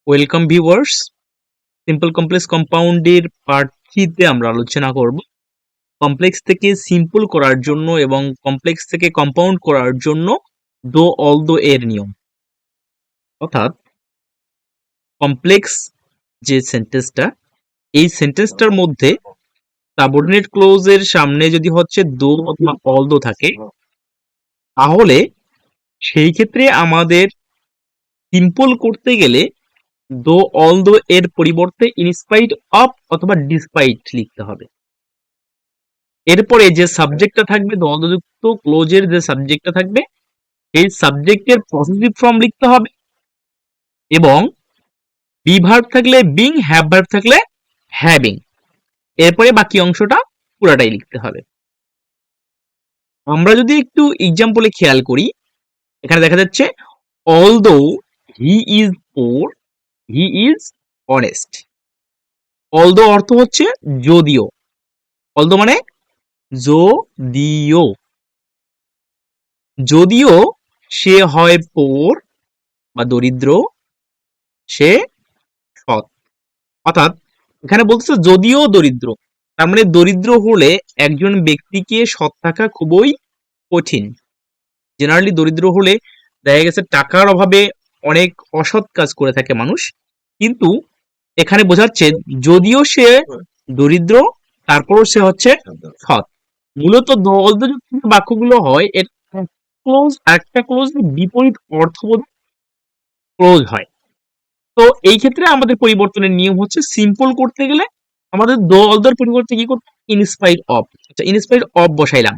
Welcome viewers. Simple complex কম্পাউন্ডের part 3 তে আমরা আলোচনা করব কমপ্লেক্স থেকে সিম্পল করার জন্য এবং কমপ্লেক্স থেকে কম্পাউন্ড করার জন্য দো অলদো এর নিয়ম। অর্থাৎ কমপ্লেক্স যে সেন্টেন্সটা, এই সেন্টেন্সটার মধ্যে সাবঅর্ডিনেট ক্লোজের সামনে যদি হচ্ছে দো অথবা অলদো থাকে, তাহলে সেই ক্ষেত্রে আমাদের সিম্পল করতে গেলে দো অলদো এর পরিবর্তে ইনস্পাইট অফ অথবা ডিসপাইট লিখতে হবে। এরপরে যে সাবজেক্টটা থাকবে, দো অলদো যুক্ত ক্লোজের যে সাবজেক্টটা থাকবে, এই সাবজেক্টের পজিটিভ ফর্ম লিখতে হবে এবং বি ভার্ব থাকলে বিং, হ্যাভ ভার্ব থাকলে হ্যাভিং। এরপরে বাকি অংশটা পুরাটাই লিখতে হবে। আমরা যদি একটু এক্সাম্পলে খেয়াল করি, এখানে দেখা যাচ্ছে although he is poor, he is honest. Although অর্থ হচ্ছে যদিও, অলদো মানে যদিও, যদিও সে হয় পোর বা দরিদ্র, সে সৎ। অর্থাৎ এখানে বলতেছে যদিও দরিদ্র, তার মানে দরিদ্র হলে একজন ব্যক্তিকে সৎ থাকা খুবই কঠিন। জেনারেলি দরিদ্র হলে দেখা গেছে টাকার অভাবে অনেক অসৎ কাজ করে থাকে মানুষ, কিন্তু এখানে বোঝাচ্ছে যদিও সে দরিদ্র তারপরও সে হচ্ছে সৎ। মূলত দলযুক্ত বাক্যগুলো হয় এর ক্লোজ, একটা ক্লোজ বিপরীত অর্থবোধ ক্লোজ হয়। তো এই ক্ষেত্রে আমাদের পরিবর্তনের নিয়ম হচ্ছে সিম্পল করতে গেলে আমাদের দলদের পরিবর্তে কি করতে, ইনস্পাইট অফ। আচ্ছা, ইনস্পাইট অফ বসাইলাম।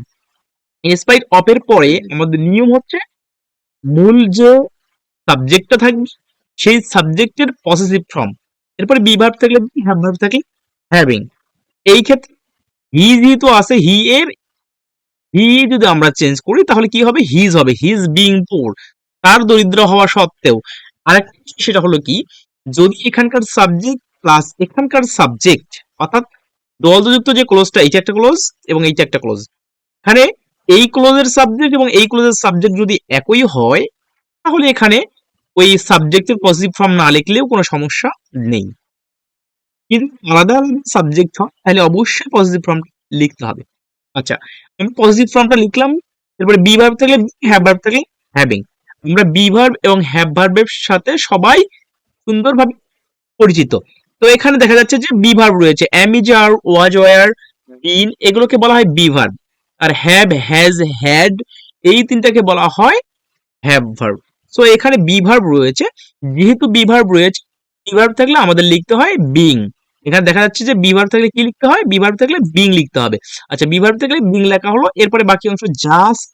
ইনস্পাইট অফ এর পরে আমাদের নিয়ম হচ্ছে মূল যে সাবজেক্টটা থাকবে সেই সাবজেক্টের পসেসিভ ফর্ম, এরপরে বি ভার্ব থাকলে হ্যাভ ভার্ব থাকলে হ্যাভিং। এই ক্ষেত্রে হি যেহেতু আছে, হি এর হি যদি আমরা চেঞ্জ করি তাহলে কি হবে, হিজ হবে, হিজ বিং পোর, তার দরিদ্র হওয়া সত্ত্বেও। আরেকটা সেটা হলো কি, যদি এখানকার সাবজেক্ট প্লাস এখানকার সাবজেক্ট, অর্থাৎ দলযুক্ত যে ক্লোজটা, এইটা একটা ক্লোজ এবং এইটা একটা ক্লোজ, এখানে এই ক্লোজের সাবজেক্ট এবং এই ক্লোজের সাবজেক্ট যদি একই হয়, তাহলে এখানে ওই সাবজেক্টের পজিটিভ ফর্ম না লিখলেও কোনো সমস্যা নেই। কিন্তু আলাদা আলাদা সাবজেক্ট হয় তাহলে অবশ্যই পজিটিভ ফর্ম লিখতে হবে। আচ্ছা, আমি পজিটিভ ফর্মটা লিখলাম। এরপরে বি ভার্ব থাকলে হ্যাভ ভার্ব থাকলে হ্যাভিং। আমরা বি ভার্ব এবং হ্যাভ ভার্বের সাথে সবাই সুন্দরভাবে পরিচিত। তো এখানে দেখা যাচ্ছে যে বি ভার্ব রয়েছে, am is, are, was, were, been, এগুলোকে বলা হয় বি ভার্ব। আর হ্যাভ, হ্যাজ, হ্যাড, এই তিনটাকে বলা হয় হ্যাভ ভার্ব। সো এখানে বি ভার্ব রয়েছে, যেহেতু বি ভার্ব রয়েছে, বি ভার্ব থাকলে আমাদের লিখতে হয় বিং। এখানে দেখা যাচ্ছে যে বি ভার্ব থাকলে কি লিখতে হয়, বি ভার্ব থাকলে বিং লিখতে হবে। আচ্ছা, বি ভার্ব থাকলে বিং লেখা হলো, এরপরে বাকি অংশ জাস্ট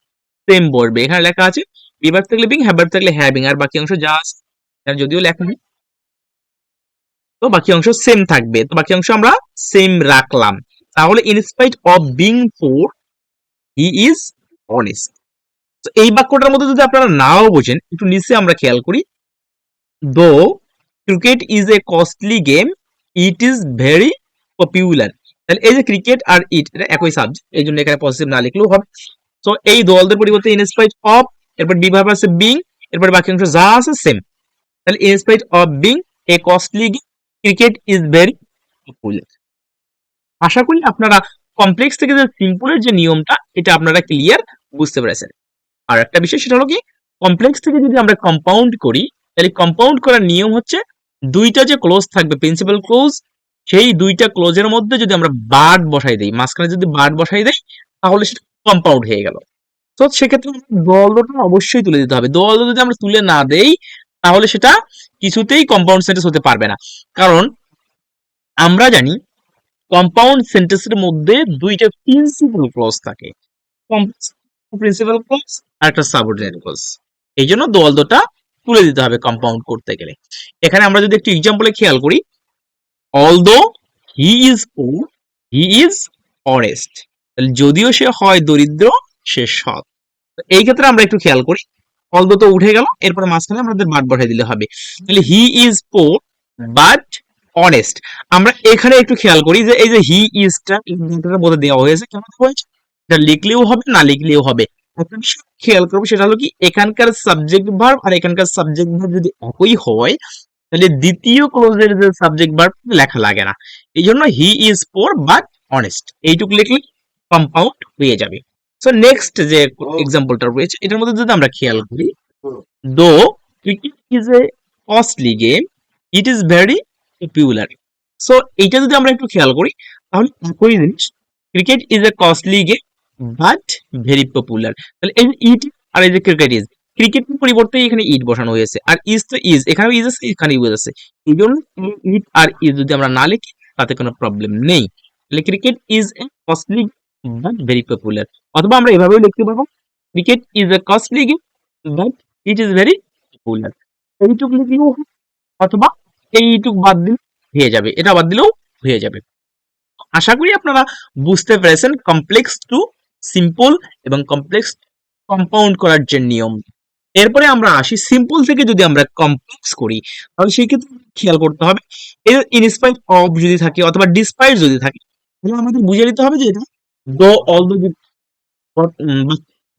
সেম বসবে। এখানে লেখা আছে বি ভার্ব থাকলে বিং, হ্যাভ ভার্ব থাকলে হ্যাভিং, আর বাকি অংশ জাস্ট, যদিও লেখা নেই তো বাকি অংশ সেম থাকবে, তো বাকি অংশ আমরা সেম রাখলাম। তাহলে in spite of being poor he is honest. তো এই বাক্যটার মধ্যে যদি আপনারা নাও বোঝেন, একটু নিচে আমরা খেয়াল করি, দো cricket is a costly game, it is very popular. তাহলে এই যে ক্রিকেট আর ইট, এটা একই সাবজেক্ট, এই জন্য এখানে পজিটিভ না লিখলেও হবে। তো এই দলদের পরিবর্তে ইনস্পাইট অফ, এরপর বি ভার্ব আছে বিং, এরপর বাকি অংশ যা আছে সেম। তাহলে in spite of being a costly game, cricket is very popular. আশা করি আপনারা কমপ্লেক্স থেকে যে সিম্পলের যে নিয়মটা, এটা আপনারা ক্লিয়ার বুঝতে পেরেছেন। আর একটা বিষয় সেটা হলো কি, কমপ্লেক্স থেকে যদি আমরা কম্পাউন্ড করি, তাহলে কম্পাউন্ড করার নিয়ম হচ্ছে দুইটা যে ক্লোজ থাকবে প্রিন্সিপাল ক্লোজ, সেই দুইটা ক্লোজের মধ্যে যদি আমরা বার্ড বসাই দেই, মাঝখানে যদি বার্ড বসাই দেই, তাহলে সেটা কম্পাউন্ড হয়ে গেল। তো সেক্ষেত্রে দলটা অবশ্যই তুলে দিতে হবে। দল যদি আমরা তুলে না দেই, তাহলে সেটা কিছুতেই কম্পাউন্ড সেন্টেন্স হতে পারবে না। কারণ আমরা জানি কম্পাউন্ড সেন্টেন্সের মধ্যে দুইটা প্রিন্সিপাল ক্লজ থাকে, প্রিন্সিপাল ক্লজ আর একটা সাবঅর্ডিনেট ক্লজ। এই জন্য দোয়ালদোটা তুলে দিতে হবে কম্পাউন্ড করতে গেলে। এখানে আমরা যদি একটু এক্সাম্পলে খেয়াল করি, অলদো হি ইজ পুর, হি ইজ অনেস্ট। যদিও সে হয় দরিদ্র, সে সৎ। এই ক্ষেত্রে আমরা একটু খেয়াল করি, অলদো তো উঠে গেল, এরপরে মাঝখানে আমাদের বাট বসাই দিলে হবে। তাহলে he is poor but honest. আমরা এখানে একটু খেয়াল করি যে এই যে হি ইজটা মধ্যে দেওয়া হয়েছে, কেন দেওয়া হয়েছে, এটা লিখলেও হবে না লিখলেও হবে। একটা বিষয় খেয়াল করবো, সেটা হলো কি, এখানকার সাবজেক্ট ভার্ব আর এখানকার সাবজেক্ট ভার্ব যদি একই হয়, তাহলে দ্বিতীয় ক্লোজের যে সাবজেক্ট ভার্ব লেখা লাগে না, এই জন্য he is poor but honest এইটুকু লিখলে কম্পাউন্ড হয়ে যাবে। সো নেক্সট যে এক্সাম্পলটা রয়েছে এটার মধ্যে যদি আমরা খেয়াল করি, দো cricket is a costly game it is very popular. So এইটা যদি আমরা একটু খেয়াল করি তাহলে একই জিনিস, cricket is a costly game but very popular. তাহলে এই ইট আর এই যে ক্রিকেট ইজ, ক্রিকেটের পরিবর্তে এখানে ইট বসানো হয়েছে, আর ইজ তো ইজ, এখানেও ইজ আছে এখানে ইজ আছে, এই জন্য ইট আর ইজ যদি আমরা না লিখি তাতে কোনো প্রবলেম নেই। তাহলে cricket is a costly but very popular, অথবা আমরা এভাবেও লিখতে পারবো cricket is a costly game but it is very popular. এইটুক লিখলেও হয়, অথবা এইটুক বাদ দিলে হয়ে যাবে, এটা বাদ দিলেও হয়ে যাবে। আশা করি আপনারা বুঝতে পেরেছেন কমপ্লেক্স টু সিম্পল এবং কমপ্লেক্স কম্পাউন্ড করার যে নিয়ম। এরপরে আমরা আসি সিম্পল থেকে যদি আমরা কমপ্লেক্স করি তাহলে সেই ক্ষেত্রে খেয়াল করতে হবে এর ইনস্পাইট অফ যদি থাকে অথবা ডিসপাইট যদি থাকে তাহলে আমাদের বুঝে নিতে হবে যে এটা দো অল দো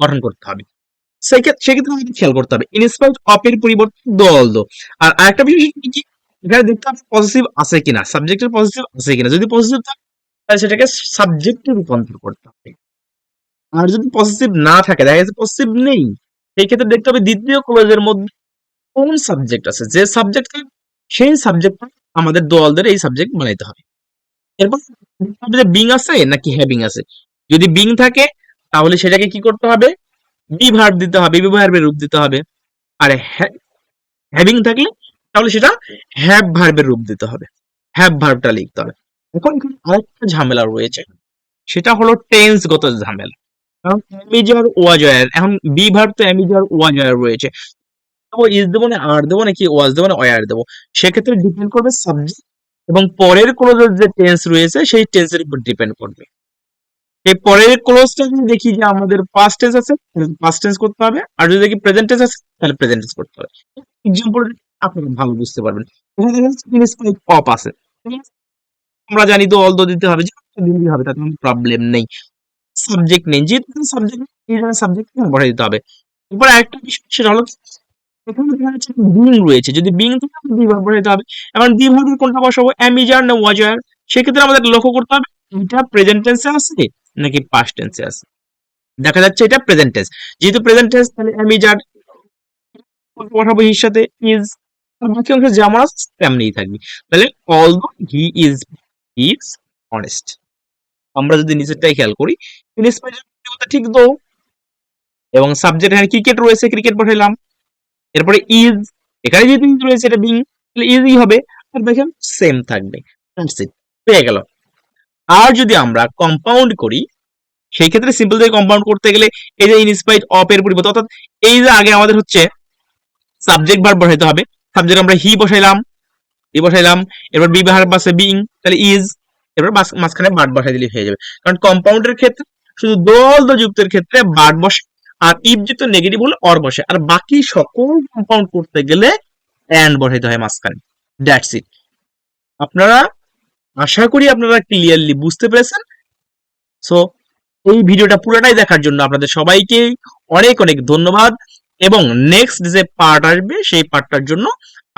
গঠন করতে হবে। সেক্ষেত্রে আমাদের খেয়াল করতে হবে ইনস্পাইট অফ এর পরিবর্তে দো অল দো। আর আরেকটা বিষয় কি, এখানে দেখতে হবে পজিটিভ আছে কিনা, সাবজেক্টের পজিটিভ আছে কিনা, যদি পজিটিভ থাকে তাহলে সেটাকে সাবজেক্টে রূপান্তর করতে হবে। আর যদি পজিটিভ না থাকে, দেখা যাচ্ছে পজিটিভ নেই, সেই ক্ষেত্রে দেখতে হবে দ্বিতীয় ক্লজের মধ্যে কোন সাবজেক্ট আছে, যে সাবজেক্ট সেই সাবজেক্ট আমাদের দোয়ালদের এই সাবজেক্ট বানাইতে হবে। এরপর বিং আছে নাকি হ্যাভিং আছে, যদি বিং থাকে তাহলে সেটাকে কি করতে হবে, বি ভার্ব দিতে হবে, বি ভার্বের রূপ দিতে হবে। আর হ্যাভিং থাকলে তাহলে সেটা হ্যাভ ভার্বের রূপ দিতে হবে, হ্যাভ ভার্বটা লিখতে হবে। এখন এখানে আরেকটা ঝামেলা রয়েছে, সেটা হলো টেন্সগত ঝামেলা। কারণ অ্যামিজার ওয়াজয়ার, এখন বি ভার্ব তো অ্যামিজার ওয়াজয়ার রয়েছে, তো ইজ দেবো না আর দেবো নাকি ওয়াজ দেবো না ওয়ার দেবো, সেক্ষেত্রে ডিপেন্ড করবে সাবজেক্ট এবং পরের ক্লোজের যে টেন্স রয়েছে সেই টেন্সের উপর ডিপেন্ড করবে। এই পরের ক্লোজটা যদি দেখি যে আমাদের পাস্ট টেন্স আছে পাস্ট টেন্স করতে হবে, আর যদি দেখি প্রেজেন্ট টেন্স আছে তাহলে প্রেজেন্ট টেন্স করতে হবে। এক্সাম্পল আপনারা ভালো বুঝতে পারবেন। এখানে দেখেন ইনস্পাইট অফ আছে, আমরা জানি তো অল দো দিতে হবে, যে দিলেই হবে, তাতে কোনো প্রবলেম নেই। সাবজেক্ট নেই, যেহেতু সাবজেক্ট এই ধরনের সাবজেক্ট বসাই দিতে হবে। এরপর আরেকটা বিষয় সেটা হলো এখানে দেখা যাচ্ছে বিং রয়েছে, যদি বিং থাকে আমাদের বি ভার্ব বসাইতে হবে। এখন বি ভার্বের কোনটা বসাবো, অ্যামিজার না ওয়াজার, সেক্ষেত্রে আমাদের লক্ষ্য করতে হবে এটা প্রেজেন্ট টেন্সে আছে নাকি পাস্ট টেন্সে আছে। দেখা যাচ্ছে এটা প্রেজেন্ট টেন্স, যেহেতু প্রেজেন্ট টেন্স তাহলে অ্যামিজার বসাবো হির সাথে ইজ, আর বাকি অংশ যেমন আছে তেমনিই থাকবে। তাহলে অলদো হি ইজ অনেস্ট। আমরা যদি নিচেরটাই খেয়াল করি ঠিক দো, এবং সাবজেক্ট এখানে ক্রিকেট রয়েছে ক্রিকেট বসাইলাম, এরপরে ইজ, এখানে যেহেতু ইজ রয়েছে এটা বিং, তাহলে ইজই হবে, আর দেখেন সেম থাকবে, পেয়ে গেল। আর যদি আমরা কম্পাউন্ড করি সেই ক্ষেত্রে সিম্পল থেকে কম্পাউন্ড করতে গেলে এই যে ইনস্পাইট অফ এর পরিবর্তে, অর্থাৎ এই যে আগে আমাদের হচ্ছে সাবজেক্ট ভার্ব বসাইতে হবে, সাবজেক্ট আমরা হি বসাইলাম, এরপর বি ভার্ব আছে বিং, তাহলে ইজ, এরপর মাঝখানে বার্ড বসাই দিলে হয়ে যাবে। কারণ কম্পাউন্ডের ক্ষেত্রে শুধু দল যুক্তের ক্ষেত্রে বার্ড বসে, আর ইফ যুক্ত নেগেটিভ হলে অর বসে, আর বাকি সকল কম্পাউন্ড করতে গেলে এন্ড বসাইতে হয় মাঝখানে। That's it. আপনারা আশা করি আপনারা ক্লিয়ারলি বুঝতে পেরেছেন। সো এই ভিডিওটা পুরোটাই দেখার জন্য আপনাদের সবাইকে অনেক অনেক ধন্যবাদ, এবং নেক্সট যে পার্ট আসবে সেই পার্টটার জন্য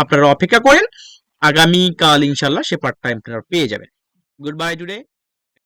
আপনারা অপেক্ষা করেন, আগামীকাল ইনশাল্লাহ সে পার্টটা আপনারা পেয়ে যাবেন। Good bye today.